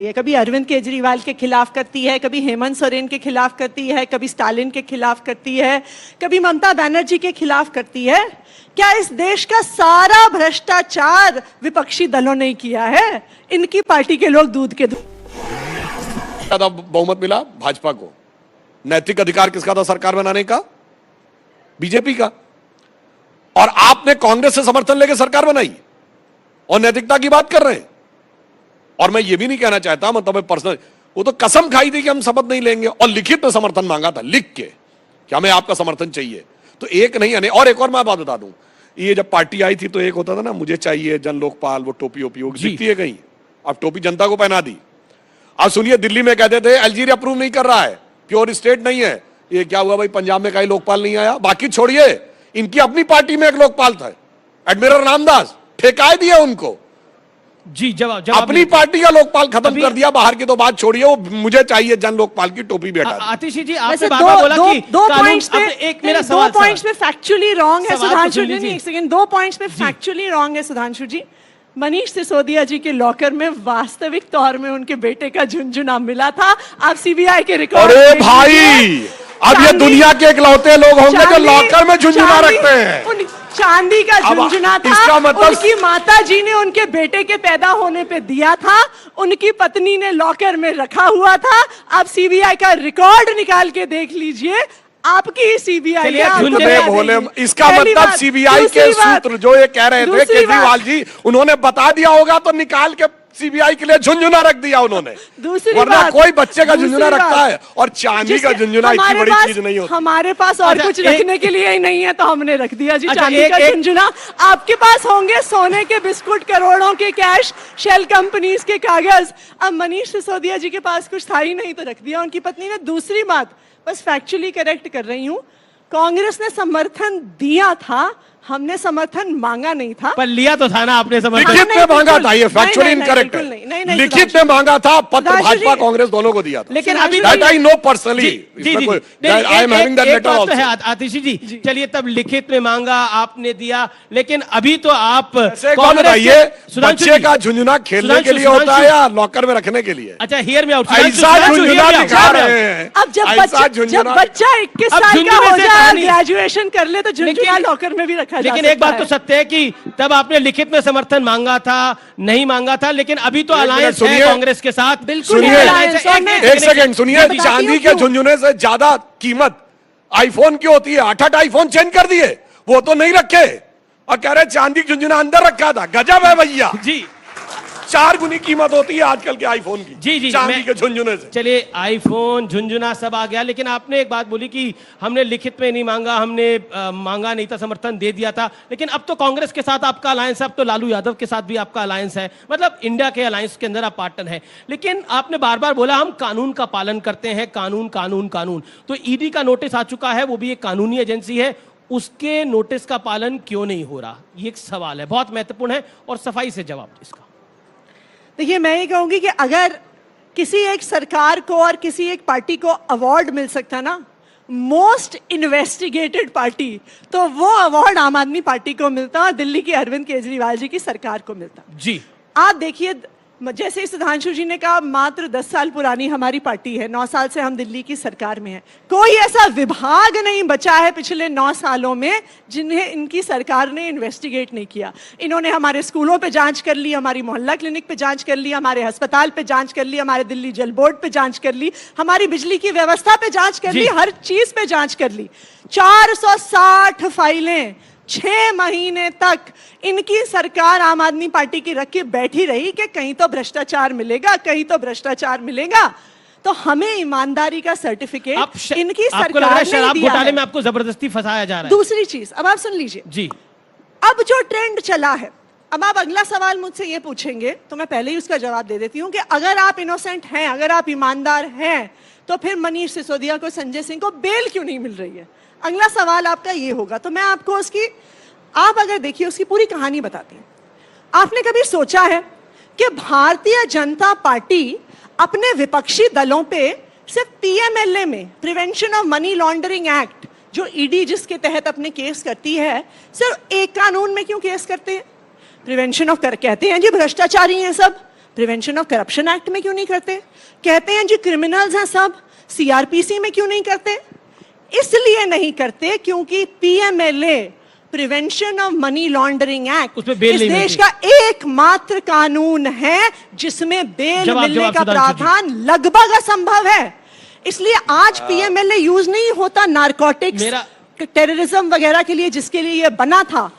ये कभी अरविंद केजरीवाल के खिलाफ करती है, कभी हेमंत सोरेन के खिलाफ करती है, कभी स्टालिन के खिलाफ करती है, कभी ममता बनर्जी के खिलाफ करती है। क्या इस देश का सारा भ्रष्टाचार विपक्षी दलों ने किया है? इनकी पार्टी के लोग दूध के दूध। ज्यादा बहुमत मिला भाजपा को। नैतिक अधिकार किसका था सरकार बनाने का? बीजेपी का। और आपने कांग्रेस से समर्थन लेकर सरकार बनाई और नैतिकता की बात कर रहे हैं। और मैं ये भी नहीं कहना चाहता, मतलब पर्सनल, वो तो कसम खाई थी कि हम शपथ नहीं लेंगे और लिखित में समर्थन मांगा था, लिख के कि हमें आपका समर्थन चाहिए। तो एक नहीं आने। और एक और मैं बात बता दूं, ये जब पार्टी आई थी तो एक होता था ना, मुझे चाहिए जन लोकपाल, वो टोपी उपयोग दिखती है कहीं, अब टोपी जनता को पहना दी। अब सुनिए, दिल्ली में कहते थे एलजीरी अप्रूव नहीं कर रहा है, प्योर स्टेट नहीं है। ये क्या हुआ भाई, पंजाब में कहीं लोकपाल नहीं आया? बाकी छोड़िए, इनकी अपनी पार्टी में एक लोकपाल था, एडमिरल रामदास, ठेकाए दिया उनको। जी जवाब अपनी पार्टी का लोकपाल खत्म कर दिया। बाहर की तो बात छोड़िए, वो मुझे चाहिए जन लोकपाल की टोपी बेटा। आतिशी जी, आपने बार-बार बोला कि दो पॉइंट्स पे एक मेरा सवाल, दो पॉइंट्स पे फैक्चुअली रॉन्ग है सुधांशु जी। नहीं, एक सेकंड, दो पॉइंट्स पे फैक्चुअली रॉन्ग है सुधांशु जी। मनीष सिसोदिया जी के लॉकर में वास्तविक तौर में उनके बेटे का झुनझुना मिला था। आप सीबीआई के रिकॉर्ड। अरे भाई, अब ये दुनिया के इकलौते लोग होंगे जो लॉकर में झुनझुना रखते हैं। चांदी का झुनझुना था, इसका मतलब उनकी माता जी ने उनके बेटे के पैदा होने पे दिया था, उनकी पत्नी ने लॉकर में रखा हुआ था। आप सीबीआई का रिकॉर्ड निकाल के देख लीजिए, आपकी सीबीआई बोले। इसका मतलब सीबीआई के सूत्र जो ये कह रहे थे केजरीवाल जी, उन्होंने बता दिया होगा तो निकाल के सीबीआई के लिए झुनझुना रख दिया उन्होंने। वरना कोई बच्चे का झुनझुना रखता है, और चांदी का झुनझुना इतनी बड़ी चीज नहीं होती। हमारे पास और कुछ रखने के लिए ही नहीं है तो हमने रख दिया जी चांदी का झुनझुना। आपके पास होंगे सोने के बिस्कुट, करोड़ों के कैश, शेल कंपनीज के कागज। अब मनीष सिसोदिया जी के पास कुछ था ही नहीं तो रख दिया उनकी पत्नी ने। दूसरी बात, बस फैक्चुअली करेक्ट कर रही हूं, कांग्रेस ने समर्थन दिया था, हमने समर्थन मांगा नहीं था। पर लिया तो था ना आपने समर्थन। लिखित में मांगा था, ये फैक्चुअली इनकरेक्ट है। लिखित में मांगा था, पत्र भाजपा कांग्रेस दोनों को दिया था। लेकिन अभी I know personally, I am having that letter also. Atishi ji, चलिए, तब लिखित में मांगा, आपने दिया, लेकिन अभी तो आप कौन बताइए, बच्चे का झुनझुना खेलने के लिए होता है या लॉकर में रखने के लिए? अच्छा, हियर में ऐसा झुनझुना दिखा रहे हैं। अब जब बच्चा 21 साल का हो जाए, ग्रेजुएशन कर ले, तो झुनझुना लॉकर में भी रखा। लेकिन एक बात तो सत्य है कि तब आपने लिखित में समर्थन मांगा था, नहीं मांगा था, लेकिन अभी तो अलायंस है कांग्रेस के साथ। बिल्कुल। एक सेकंड सुनिए, चांदी के झुनझुने से ज्यादा कीमत आईफोन की होती है। 8 आईफोन चेंज कर दिए, वो तो नहीं रखे, और कह रहे चांदी का झुनझुना अंदर रखा था। गजब है भैया जी। 4 गुनी कीमत होती है आजकल के आईफोन की। जी, चांदी के झुनझुने से। चलिए, आईफोन, झुनझुना सब आ गया, लेकिन आपने एक बात बोली कि हमने लिखित में नहीं मांगा, हमने मांगा नहीं था, समर्थन दे दिया था। लेकिन अब तो कांग्रेस के साथ आपका अलायंस है, अब तो लालू यादव के साथ भी आपका अलायंस है, मतलब इंडिया के अलायंस के अंदर आप पार्टनर है। लेकिन आपने बार बार बोला हम कानून का पालन करते हैं, कानून कानून कानून। तो ईडी का नोटिस आ चुका है, वो भी एक कानूनी एजेंसी है, उसके नोटिस का पालन क्यों नहीं हो रहा? ये एक सवाल है, बहुत महत्वपूर्ण है, और सफाई से जवाब इसका। देखिए, मैं ये कहूंगी कि अगर किसी एक सरकार को और किसी एक पार्टी को अवार्ड मिल सकता ना, मोस्ट इन्वेस्टिगेटेड पार्टी, तो वो अवार्ड आम आदमी पार्टी को मिलता और दिल्ली की अरविंद केजरीवाल जी की सरकार को मिलता। जी, आप देखिए, जैसे सुधांशु जी ने कहा, मात्र 10 साल पुरानी हमारी पार्टी है, 9 साल से हम दिल्ली की सरकार में है। कोई ऐसा विभाग नहीं बचा है पिछले 9 सालों में जिन्हें इनकी सरकार ने इन्वेस्टिगेट नहीं किया। इन्होंने हमारे स्कूलों पे जांच कर ली, हमारी मोहल्ला क्लिनिक पे जांच कर ली, हमारे अस्पताल पे जांच कर ली, हमारे दिल्ली जल बोर्ड पे जांच कर ली, हमारी बिजली की व्यवस्था पे जांच कर ली, हर चीज पे जांच कर ली। 460 फाइलें 6 महीने तक इनकी सरकार आम आदमी पार्टी की रख के बैठी रही कि कहीं तो भ्रष्टाचार मिलेगा, कहीं तो भ्रष्टाचार मिलेगा। तो हमें ईमानदारी का सर्टिफिकेट इनकी सरकार ने शराब घोटाले में आपको जबरदस्ती फंसाया जा रहा है। दूसरी चीज, अब आप सुन लीजिए जी, अब जो ट्रेंड चला है, अब आप अगला सवाल मुझसे ये पूछेंगे तो मैं पहले ही उसका जवाब दे देती हूँ कि अगर आप इनोसेंट हैं, अगर आप ईमानदार हैं, तो फिर मनीष सिसोदिया को, संजय सिंह को बेल क्यों नहीं मिल रही है? अगला सवाल आपका ये होगा। तो मैं आपको उसकी, आप अगर देखिए, उसकी पूरी कहानी बताती हूँ। आपने कभी सोचा है कि भारतीय जनता पार्टी अपने विपक्षी दलों पे सिर्फ पीएमएलए में, prevention of money laundering act, जो ईडी जिसके तहत अपने केस करती है, सिर्फ एक कानून में क्यों केस करते हैं? प्रिवेंशन ऑफ, कहते हैं जी भ्रष्टाचारी हैं सब, प्रिवेंशन ऑफ करप्शन एक्ट में क्यों नहीं करते? कहते हैं जी क्रिमिनल्स हैं सब, सीआरपीसी में क्यों नहीं करते? इसलिए नहीं करते क्योंकि PMLA, prevention of money laundering act, उसमें बेल इस नहीं देश मिलती। का एकमात्र कानून है जिसमें बेल जवाब मिलने का सुधांशु जी। प्रावधान लगभग असंभव है। इसलिए आज पीएमएलए यूज नहीं होता नारकोटिक्स, मेरा- टेररिज्म वगैरह के लिए जिसके लिए यह बना था।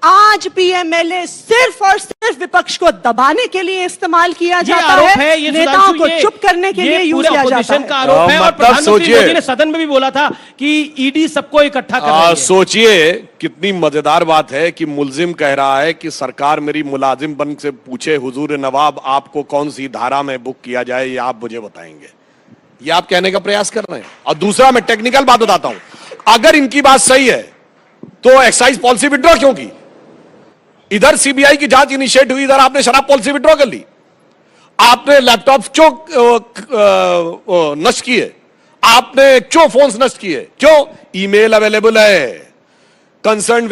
आज पीएमएलए सिर्फ और सिर्फ विपक्ष को दबाने के लिए इस्तेमाल किया ये जाता आरोप है, ये नेताओं सुधांशु, को ये- चुप करने के लिए ये यूज पूरे किया जाता ऑपोजिशन का है। आरोप है। और मतलब प्रधानमंत्री सोचिए। मोदी ने सदन में भी बोला था कि ईडी सबको इकट्ठा कर रही है। सोचिए कितनी मजेदार बात है कि मुल्जिम कह रहा है कि सरकार मेरी मुलाजिम बन से पूछे, हुजूर नवाब आपको कौन सी धारा में बुक किया जाए ये आप मुझे बताएंगे। ये आप कहने का प्रयास कर रहे हैं। और दूसरा मैं टेक्निकल बात बताता हूं, अगर इनकी बात सही है तो एक्साइज पॉलिसी विड्रॉ क्यों की? इधर सीबीआई की जांच इनिशिएट हुई, इधर आपने शराब पॉलिसी विड्रॉ कर ली। आपने लैपटॉप क्यों नष्ट किए? आपने क्यों फोन्स नष्ट किए? क्यों? ईमेल अवेलेबल है, कंसर्न